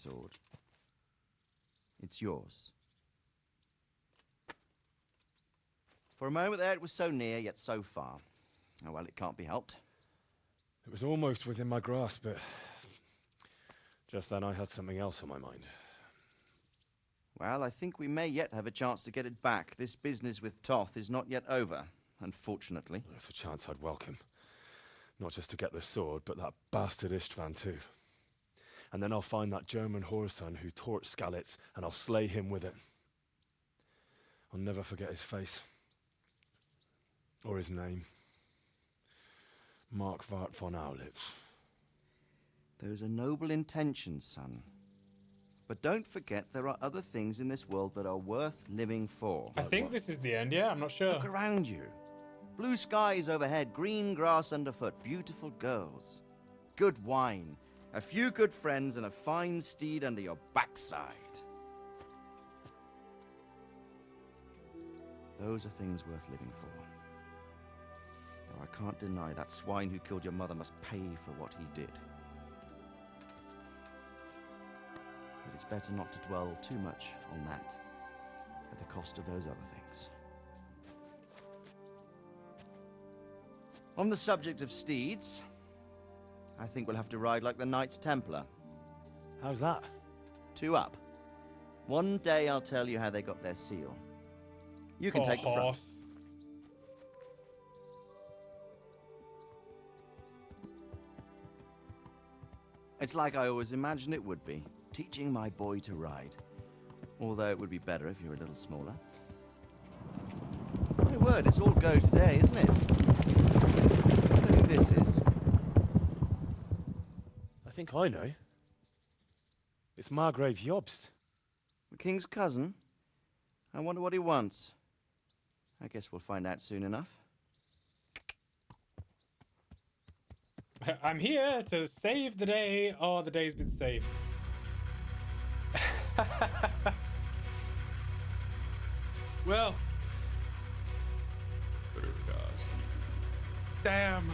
sword. It's yours. For a moment there, it was so near, yet so far. Oh, well, it can't be helped. It was almost within my grasp, but just then I had something else on my mind. Well, I think we may yet have a chance to get it back. This business with Toth is not yet over, unfortunately. That's a chance I'd welcome. Not just to get the sword, but that bastard Istvan too. And then I'll find that German whoreson who torched Skalitz, and I'll slay him with it. I'll never forget his face. Or his name. Mark Vart von Aulitz. Those are noble intentions, son. But don't forget there are other things in this world that are worth living for. I think this is the end, yeah, I'm not sure. Look around you. Blue skies overhead, green grass underfoot, beautiful girls. Good wine, a few good friends, and a fine steed under your backside. Those are things worth living for. Though I can't deny that swine who killed your mother must pay for what he did. But it's better not to dwell too much on that, at the cost of those other things. On the subject of steeds, I think we'll have to ride like the Knights Templar. How's that? 2 up. One day I'll tell you how they got their seal. You can Poor take the front. horse. It's like I always imagined it would be, teaching my boy to ride. Although it would be better if you were a little smaller. My word, it's all go today, isn't it? I wonder who this is. I think I know. It's Margrave Jobst. The king's cousin? I wonder what he wants. I guess we'll find out soon enough. I'm here to save the day. Oh, the day's been saved. Well. Damn.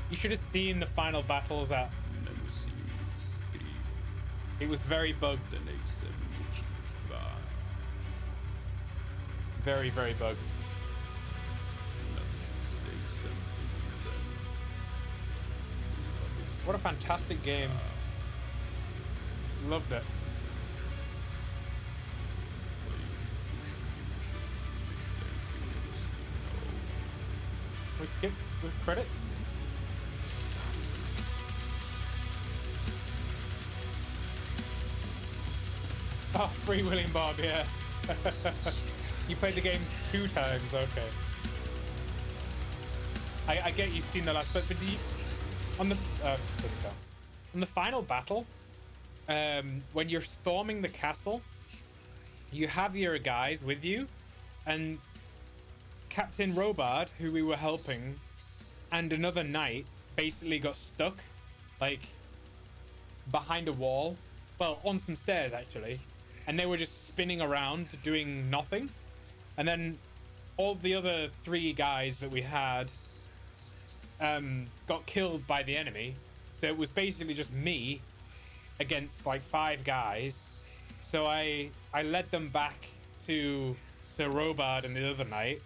You should have seen the final battles at. It was very bugged. Very, very bugged. What a fantastic game. Loved it. We skip the credits? Oh, Free William Bob, yeah. You played the game 2 times, okay. I get you've seen the last, but do you, on the final battle, when you're storming the castle, you have your guys with you, and Captain Robard, who we were helping, and another knight basically got stuck, like, behind a wall. Well, on some stairs, actually. And they were just spinning around, doing nothing. And then all the other 3 guys that we had got killed by the enemy. So it was basically just me against, like, 5 guys. So I led them back to Sir Robard and the other knight.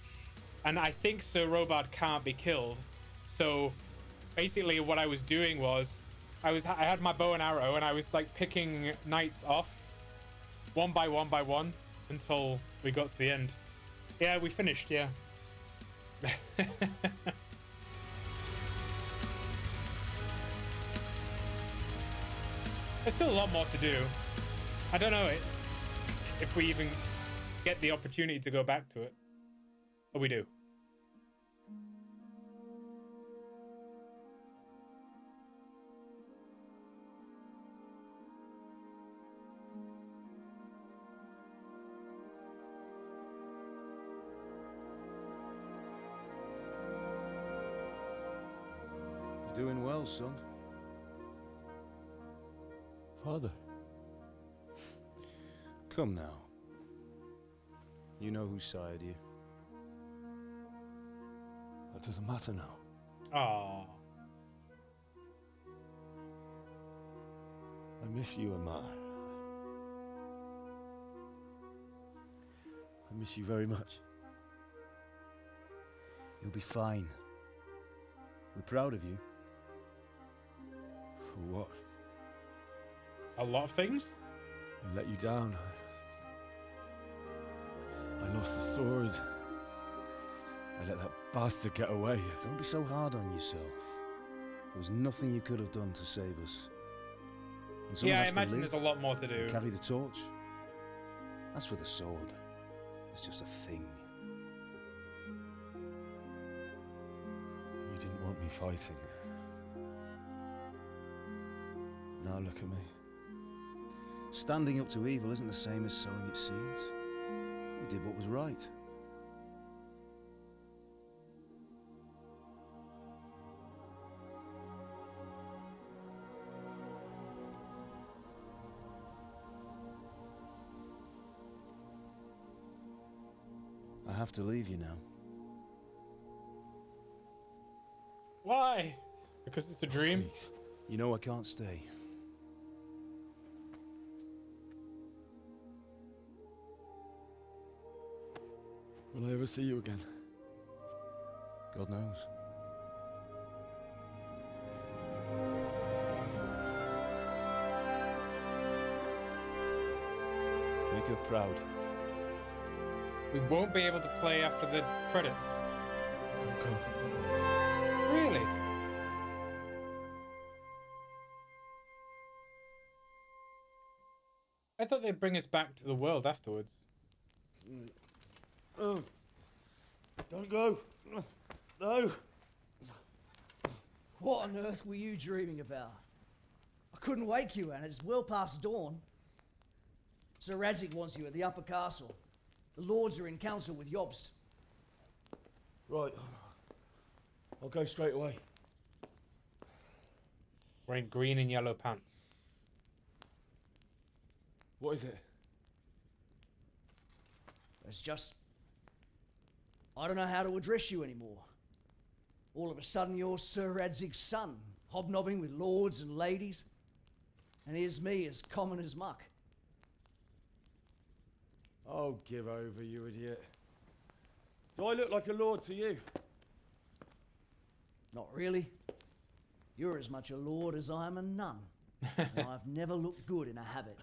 And I think Sir Robard can't be killed. So basically what I was doing was I had my bow and arrow, and I was like picking knights off one by one until we got to the end. Yeah, we finished, yeah. There's still a lot more to do. I don't know if we even get the opportunity to go back to it. But we do. You're doing well, son. Father. Come now. You know who sired you. I'd doesn't matter now. Oh. I miss you, Amar. I miss you very much. You'll be fine. We're proud of you. For what? A lot of things? I let you down. I lost the sword. I let that bastard get away. Don't be so hard on yourself. There was nothing you could have done to save us. And someone Yeah, I has to imagine live there's a lot more to do. and carry the torch. As for the sword, it's just a thing. You didn't want me fighting. Now look at me. Standing up to evil isn't the same as sowing its seeds. You did what was right. I have to leave you now. Why? Because it's a dream? Please. You know I can't stay. Will I ever see you again? God knows. Make her proud. We won't be able to play after the credits. Don't go. Really? I thought they'd bring us back to the world afterwards. Oh. Don't go. No. What on earth were you dreaming about? I couldn't wake you, and it's well past dawn. Sir Radzig wants you at the upper castle. The lords are in council with Jobst. Right. I'll go straight away. Wearing green and yellow pants. What is it? It's just... I don't know how to address you anymore. All of a sudden you're Sir Radzig's son, hobnobbing with lords and ladies. And here's me, as common as muck. Oh, give over, you idiot. Do I look like a lord to you? Not really. You're as much a lord as I am a nun. And I've never looked good in a habit.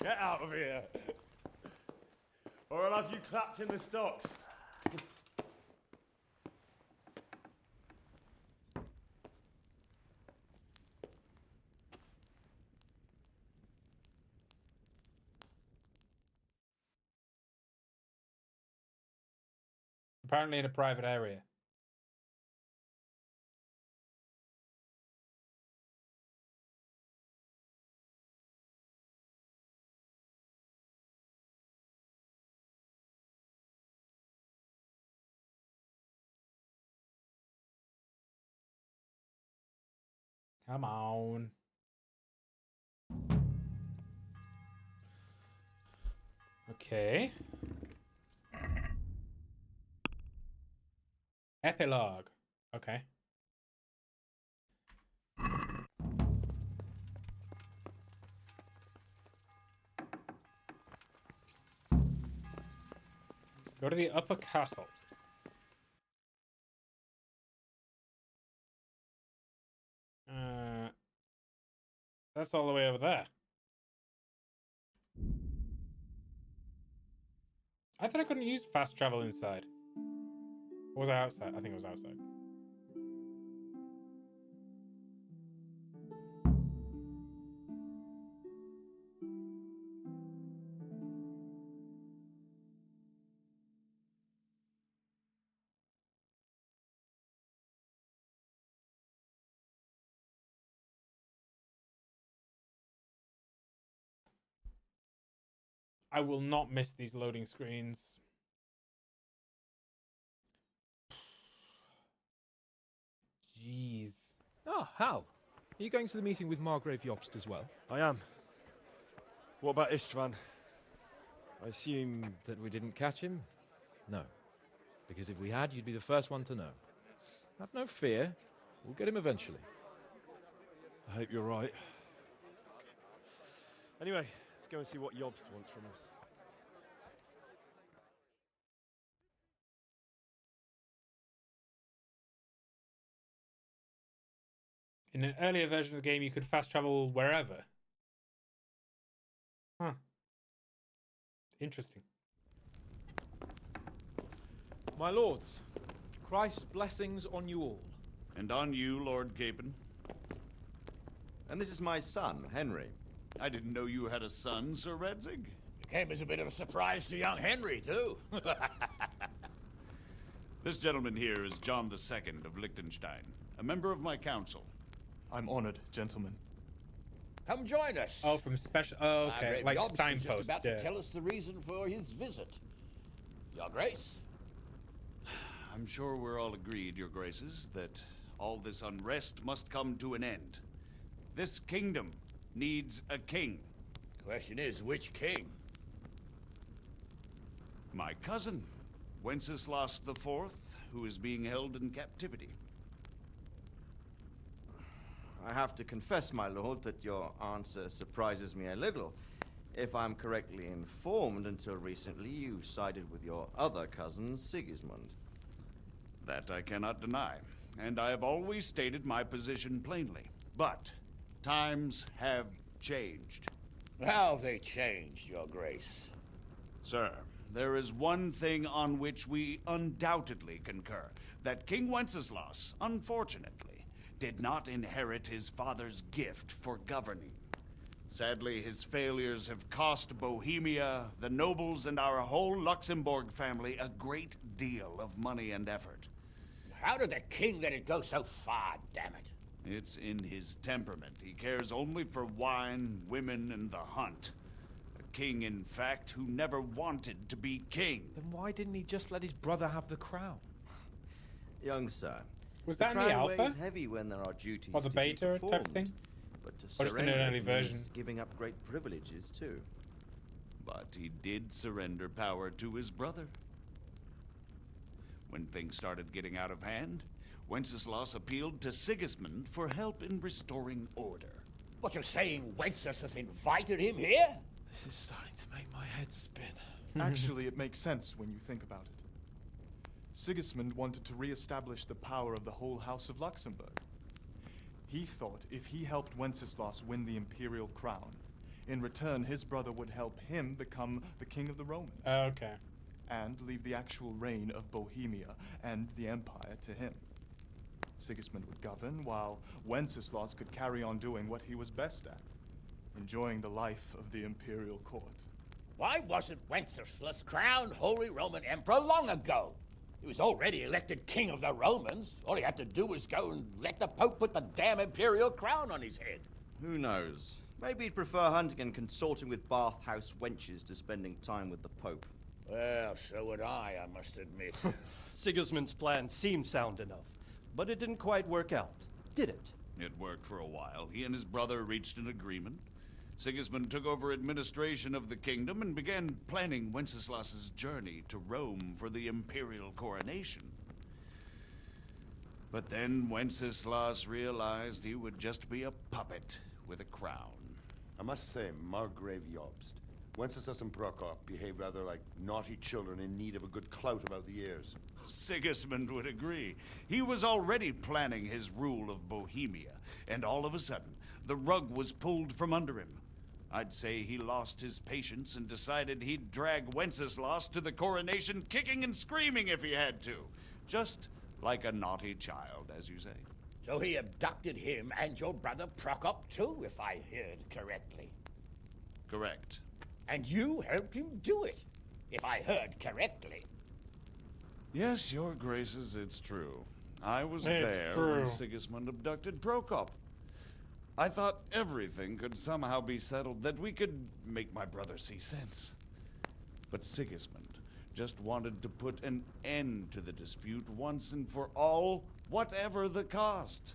Get out of here. Or I'll have you clapped in the stocks. Apparently in a private area. Come on. Okay. Epilogue. Okay. Go to the upper castle. That's all the way over there. I thought I couldn't use fast travel inside. Or was I outside? I think it was outside. I will not miss these loading screens. Jeez. Ah, Hal. Are you going to the meeting with Margrave Jobst as well? I am. What about Istvan? I assume... That we didn't catch him? No. Because if we had, you'd be the first one to know. Have no fear. We'll get him eventually. I hope you're right. Anyway, let's go and see what Jobst wants from us. In an earlier version of the game, you could fast travel wherever. Huh. Interesting. My lords, Christ's blessings on you all. And on you, Lord Capon. And this is my son, Henry. I didn't know you had a son, Sir Redzig. It came as a bit of a surprise to young Henry, too. This gentleman here is John II of Liechtenstein, a member of my council. I'm honored, gentlemen. Come join us. Oh, from special. Oh, okay. Margrave Like Jobst is just signpost. about Yeah. to tell us the reason for his visit. Your Grace. I'm sure we're all agreed, Your Graces, that all this unrest must come to an end. This kingdom needs a king. Question is, which king? My cousin, Wenceslas IV, who is being held in captivity. I have to confess, my lord, that your answer surprises me a little. If I'm correctly informed, until recently you sided with your other cousin, Sigismund. That I cannot deny, and I have always stated my position plainly. But times have changed. How have they changed, Your Grace? Sir, there is one thing on which we undoubtedly concur. That King Wenceslas, unfortunately, did not inherit his father's gift for governing. Sadly, his failures have cost Bohemia, the nobles, and our whole Luxembourg family a great deal of money and effort. How did the king let it go so far, damn it? It's in his temperament. He cares only for wine, women, and the hunt. A king, in fact, who never wanted to be king. Then why didn't he just let his brother have the crown? Young sir, Was the that in the crown alpha? weighs heavy when there are duties Or the to be beta type performed, thing? But to Or just in an surrender early means version? giving up great privileges too. But he did surrender power to his brother. When things started getting out of hand, Wenceslas appealed to Sigismund for help in restoring order. What, you're saying Wenceslas invited him here? This is starting to make my head spin. Actually, it makes sense when you think about it. Sigismund wanted to re-establish the power of the whole House of Luxembourg. He thought if he helped Wenceslas win the imperial crown, in return his brother would help him become the king of the Romans, Okay. and leave the actual reign of Bohemia and the empire to him. Sigismund would govern, while Wenceslas could carry on doing what he was best at, enjoying the life of the imperial court. Why wasn't Wenceslas crowned Holy Roman Emperor long ago? He was already elected king of the Romans. All he had to do was go and let the Pope put the damn imperial crown on his head. Who knows? Maybe he'd prefer hunting and consorting with bathhouse wenches to spending time with the Pope. Well, so would I must admit. Sigismund's plan seemed sound enough, but it didn't quite work out, did it? It worked for a while. He and his brother reached an agreement. Sigismund took over administration of the kingdom and began planning Wenceslas's journey to Rome for the imperial coronation. But then Wenceslas realized he would just be a puppet with a crown. I must say, Margrave Jobst, Wenceslas and Prokop behave rather like naughty children in need of a good clout about the ears. Sigismund would agree. He was already planning his rule of Bohemia, and all of a sudden, the rug was pulled from under him. I'd say he lost his patience and decided he'd drag Wenceslas to the coronation kicking and screaming if he had to. Just like a naughty child, as you say. So he abducted him and your brother Prokop too, if I heard correctly. Correct. And you helped him do it, if I heard correctly. Yes, your graces, it's true. I was It's there true. when Sigismund abducted Prokop. I thought everything could somehow be settled, that we could make my brother see sense. But Sigismund just wanted to put an end to the dispute once and for all, whatever the cost.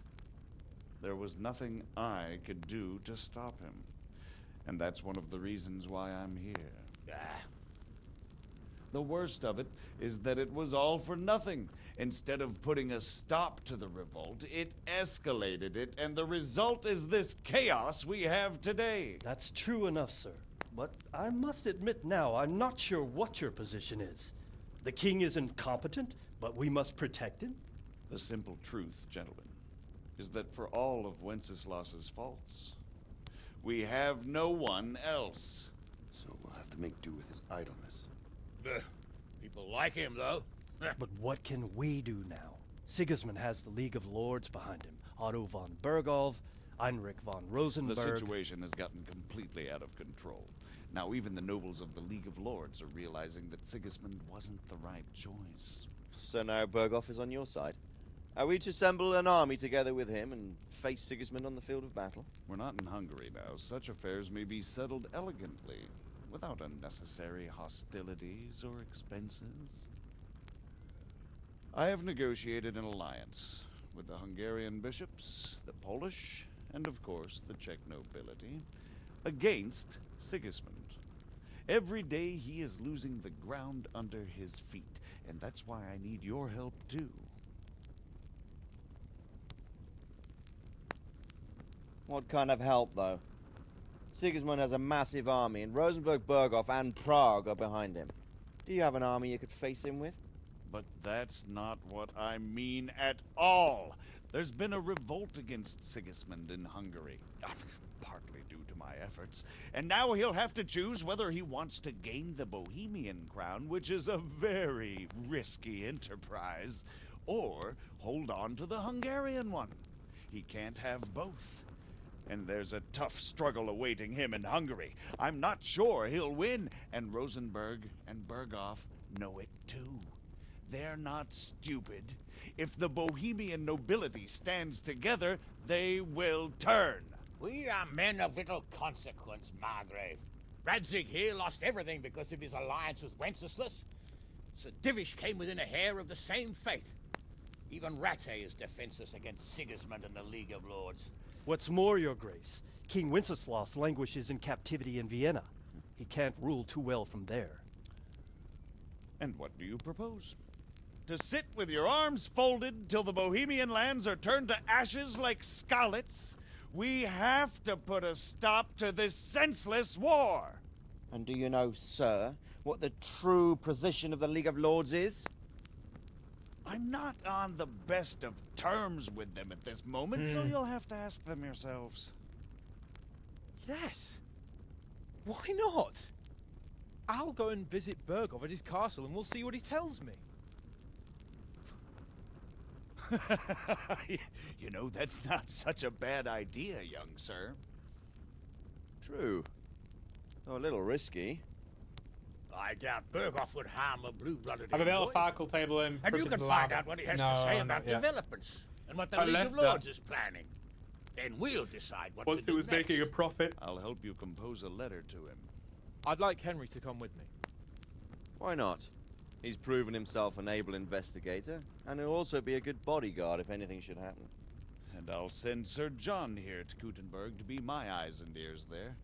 There was nothing I could do to stop him. And that's one of the reasons why I'm here. Ah, The worst of it is that it was all for nothing. Instead of putting a stop to the revolt, it escalated it, and the result is this chaos we have today. That's true enough, sir. But I must admit now, I'm not sure what your position is. The king is incompetent, but we must protect him? The simple truth, gentlemen, is that for all of Wenceslas's faults, we have no one else. So we'll have to make do with his idleness. People like him, though. But what can we do now? Sigismund has the League of Lords behind him. Otto von Bergholf, Heinrich von Rosenberg. The situation has gotten completely out of control. Now even the nobles of the League of Lords are realizing that Sigismund wasn't the right choice. So now Berghoff is on your side. Are we to assemble an army together with him and face Sigismund on the field of battle? We're not in Hungary now. Such affairs may be settled elegantly, without unnecessary hostilities or expenses. I have negotiated an alliance with the Hungarian bishops, the Polish, and of course the Czech nobility, against Sigismund. Every day he is losing the ground under his feet, and that's why I need your help too. What kind of help, though? Sigismund has a massive army, and Rosenberg, Berghoff, and Prague are behind him. Do you have an army you could face him with? But that's not what I mean at all. There's been a revolt against Sigismund in Hungary, partly due to my efforts, and now he'll have to choose whether he wants to gain the Bohemian crown, which is a very risky enterprise, or hold on to the Hungarian one. He can't have both. And there's a tough struggle awaiting him in Hungary. I'm not sure he'll win, and Rosenberg and Berghoff know it too. They're not stupid. If the Bohemian nobility stands together, they will turn. We are men of little consequence, Margrave. Radzig here lost everything because of his alliance with Wenceslas. Sir Divish came within a hair of the same fate. Even Rattay is defenseless against Sigismund and the League of Lords. What's more, your grace, King Wenceslas languishes in captivity in Vienna. He can't rule too well from there. And what do you propose? To sit with your arms folded till the Bohemian lands are turned to ashes like Skalitz? We have to put a stop to this senseless war! And do you know, sir, what the true position of the League of Lords is? I'm not on the best of terms with them at this moment, so you'll have to ask them yourselves. Yes. Why not? I'll go and visit Berghoff at his castle and we'll see what he tells me. You know, that's not such a bad idea, young sir. True. Though a little risky. I doubt Berghoff would harm a blue-blooded Have a bit of envoy. Farkle table in. And you can find out what he has to say about developments and what the I League left of Lords that. is planning. Then we'll decide what Once to do it was next. making a profit. I'll help you compose a letter to him. I'd like Henry to come with me. Why not? He's proven himself an able investigator, and he'll also be a good bodyguard if anything should happen. And I'll send Sir John here to Kuttenberg to be my eyes and ears there.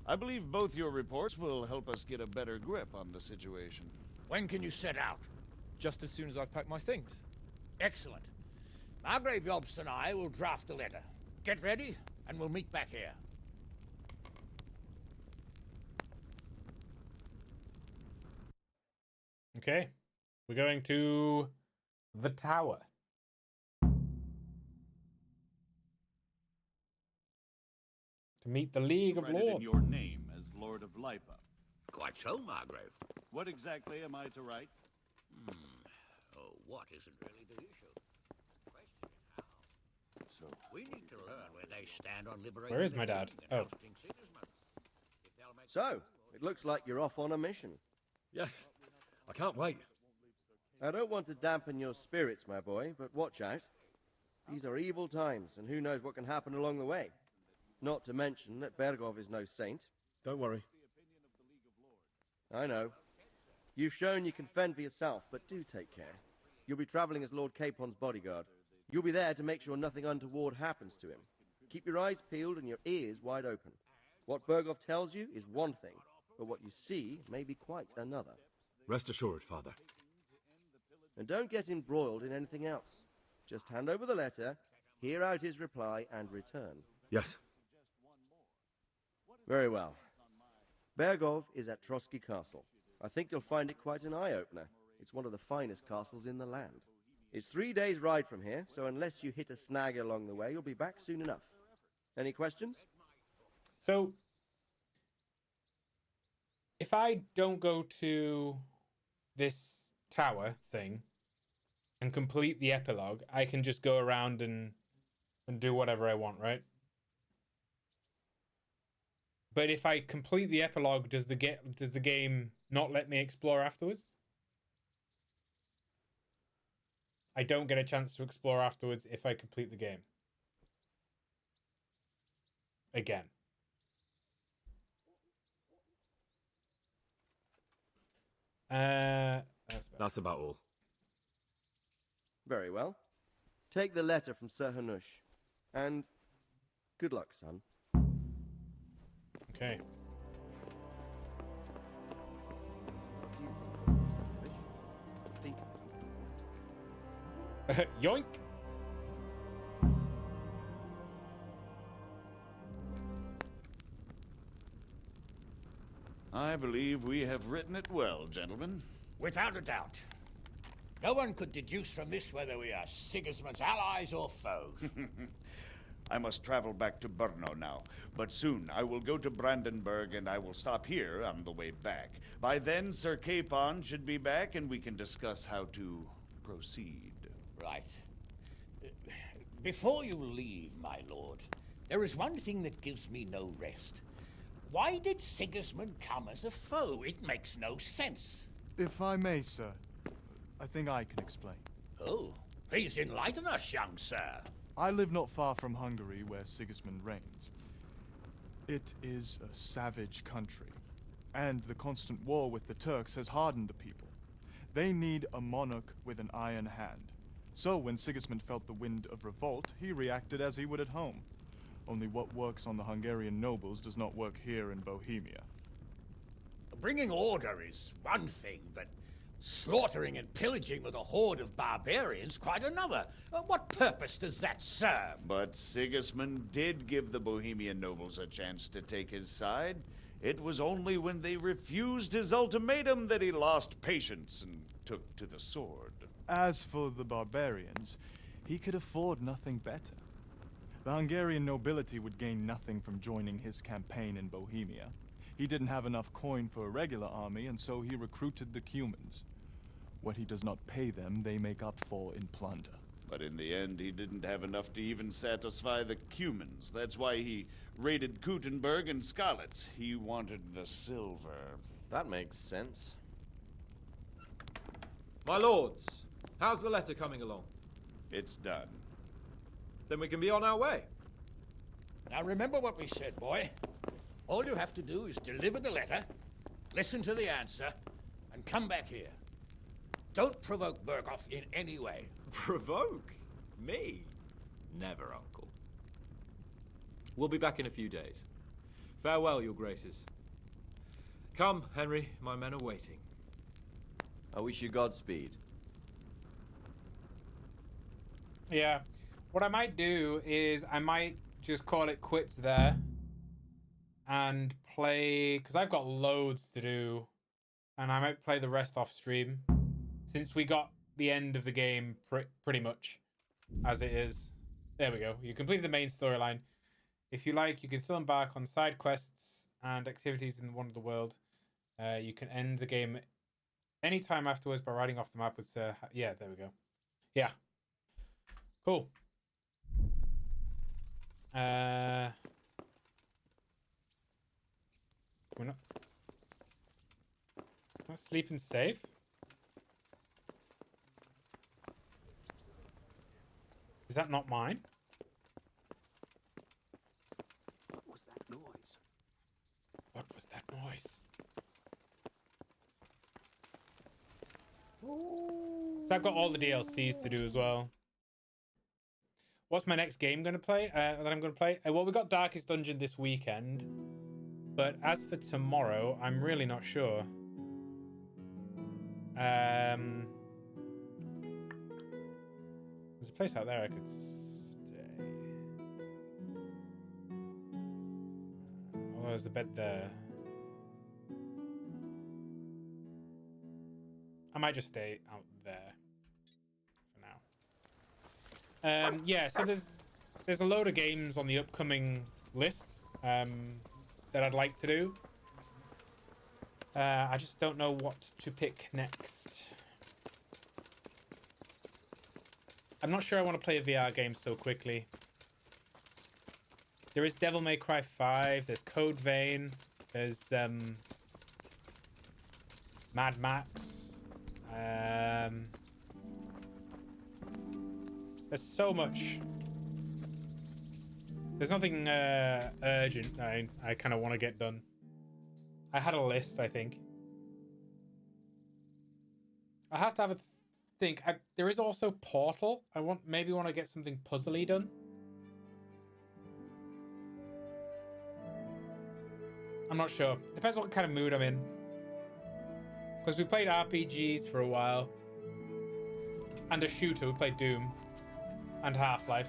I believe both your reports will help us get a better grip on the situation. When can you set out? Just as soon as I've packed my things. Excellent. Margrave Jobst and I will draft the letter. Get ready, and we'll meet back here. Okay. We're going to the tower. To meet the League of Credit in Lords. your name as Lord of Lipa. Quite so, Margrave. What exactly am I to write? Oh, what isn't really the issue? The question is how. So, We need to learn where they stand on liberating Where is the my dad? king and Oh. ousting Sigismund. If they'll make So, it looks like you're off on a mission. Yes, I can't wait. I don't want to dampen your spirits, my boy, but watch out. These are evil times, and who knows what can happen along the way. Not to mention that Berghoff is no saint. Don't worry. I know. You've shown you can fend for yourself, but do take care. You'll be traveling as Lord Capon's bodyguard. You'll be there to make sure nothing untoward happens to him. Keep your eyes peeled and your ears wide open. What Berghoff tells you is one thing, but what you see may be quite another. Rest assured, Father. And don't get embroiled in anything else. Just hand over the letter, hear out his reply, and return. Yes. Very well. Bergov is at Trotsky Castle. I think you'll find it quite an eye-opener. It's one of the finest castles in the land. It's 3 days' ride from here, so unless you hit a snag along the way, you'll be back soon enough. Any questions? So, if I don't go to this tower thing and complete the epilogue, I can just go around and do whatever I want, right? But if I complete the epilogue, does the game not let me explore afterwards? I don't get a chance to explore afterwards if I complete the game. Again. That's about all. Very well. Take the letter from Sir Hanush. And good luck, son. Okay. Think. Yoink! I believe we have written it well, gentlemen. Without a doubt. No one could deduce from this whether we are Sigismund's allies or foes. I must travel back to Brno now, but soon I will go to Brandenburg and I will stop here on the way back. By then, Sir Capon should be back and we can discuss how to proceed. Right. Before you leave, my lord, there is one thing that gives me no rest. Why did Sigismund come as a foe? It makes no sense. If I may, sir, I think I can explain. Oh, please enlighten us, young sir. I live not far from Hungary, where Sigismund reigns. It is a savage country, and the constant war with the Turks has hardened the people. They need a monarch with an iron hand. So when Sigismund felt the wind of revolt, he reacted as he would at home. Only what works on the Hungarian nobles does not work here in Bohemia. Bringing order is one thing, but slaughtering and pillaging with a horde of barbarians quite another. What purpose does that serve? But Sigismund did give the Bohemian nobles a chance to take his side. It was only when they refused his ultimatum that he lost patience and took to the sword. As for the barbarians, he could afford nothing better. The Hungarian nobility would gain nothing from joining his campaign in Bohemia. He didn't have enough coin for a regular army, and so he recruited the Cumans. What he does not pay them, they make up for in plunder. But in the end, he didn't have enough to even satisfy the Cumans. That's why he raided Kuttenberg and Skalitz. He wanted the silver. That makes sense. My lords, how's the letter coming along? It's done. Then we can be on our way. Now remember what we said, boy. All you have to do is deliver the letter, listen to the answer, and come back here. Don't provoke Berghoff in any way. Provoke? Me? Never, Uncle. We'll be back in a few days. Farewell, your graces. Come, Henry, my men are waiting. I wish you Godspeed. Yeah. What I might do is I might just call it quits there and play, because I've got loads to do, and I might play the rest off stream since we got the end of the game pretty much as it is. There we go. You completed the main storyline. If you like, you can still embark on side quests and activities in Wonder of the World. You can end the game anytime afterwards by riding off the map with yeah, there we go. Yeah. Cool. We're not sleeping safe. Is that not mine? What was that noise? What was that noise? So I've got all the DLCs to do as well. What's my next game going to play? That I'm going to play? Well, we got Darkest Dungeon this weekend. But as for tomorrow, I'm really not sure. There's a place out there I could stay. Oh, there's a bed there. I might just stay out there for now. Yeah, so there's a load of games on the upcoming list that I'd like to do. I just don't know what to pick next. I'm not sure I want to play a VR game so quickly. There is Devil May Cry 5, there's Code Vein, there's Mad Max. There's so much. There's nothing urgent I kind of want to get done. I had a list, I think. I have to have a think. There is also Portal. I maybe want to get something puzzly done. I'm not sure. Depends what kind of mood I'm in. Because we played RPGs for a while. And a shooter. We played Doom. And Half-Life.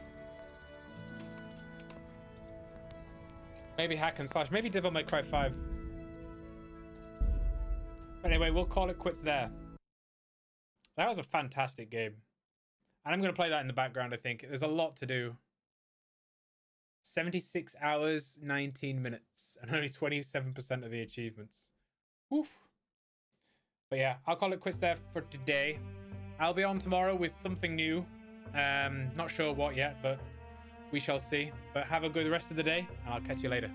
Maybe hack and slash. Maybe Devil May Cry 5. Anyway, we'll call it quits there. That was a fantastic game. And I'm going to play that in the background, I think. There's a lot to do. 76 hours, 19 minutes. And only 27% of the achievements. Woof. But yeah, I'll call it quits there for today. I'll be on tomorrow with something new. Not sure what yet, but we shall see. But have a good rest of the day, and I'll catch you later.